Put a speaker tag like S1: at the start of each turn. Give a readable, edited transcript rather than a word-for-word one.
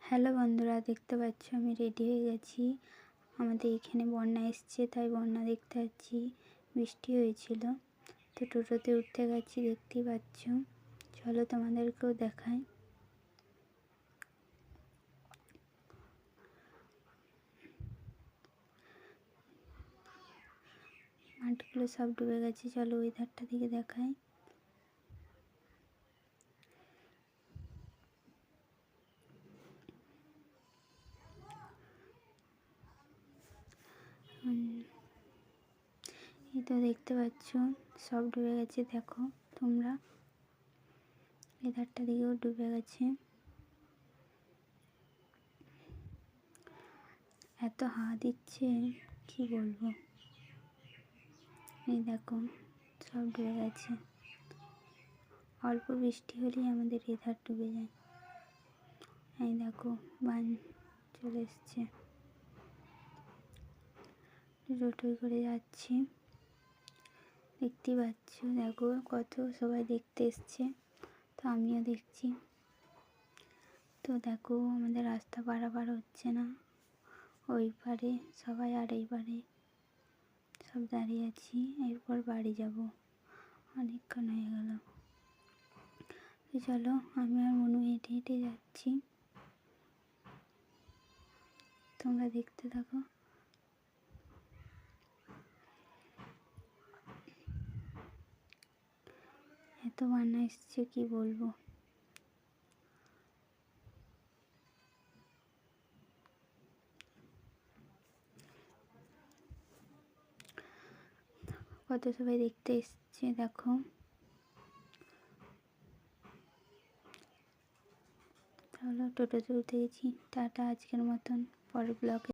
S1: Hello বন্ধুরা, দেখতে পাচ্ছ আমি রেডি হয়ে গেছি। আমাদের এখানে বন্যা এসছে, তাই বন্যা দেখতে পাচ্ছি। বৃষ্টি হয়েছিল, তো টোটোতে উঠতে গেছি, দেখতেই পাচ্ছ। চলো তোমাদেরকেও দেখাই। মাঠগুলো সব ডুবে গেছে, চলো ওই ধারটা থেকে দেখাই। এই তো দেখতে পাচ্ছ সব ডুবে গেছে, দেখো তোমরা। এই ধারটা দিকেও ডুবে গেছে। এত হাওয়া দিচ্ছে কি বলবো। এই দেখো সব ডুবে গেছে। অল্প বৃষ্টি হলেই আমাদের এই ধার ডুবে যায়। এই দেখো বান চলে এসছে, টোটোয় করে যাচ্ছি, দেখতেই পাচ্ছ। দেখো কত সবাই দেখতে এসছে, তো আমিও দেখছি। তো দেখো আমাদের রাস্তা পারাপার হচ্ছে না, ওই পারে সবাই আর এই পারে সব দাঁড়িয়ে আছি। এরপর বাড়ি যাব, অনেকক্ষণ হয়ে গেল। তো চলো আমি আর মনু হেঁটে হেঁটে যাচ্ছি, তোমরা দেখতে থাকো। এত বন্যা এসছে কি বলবো। কত সবাই দেখতে এসছে দেখো। চলো টোটোতে উঠে গেছি, টাটা আজকের মতন, পরের ব্লগে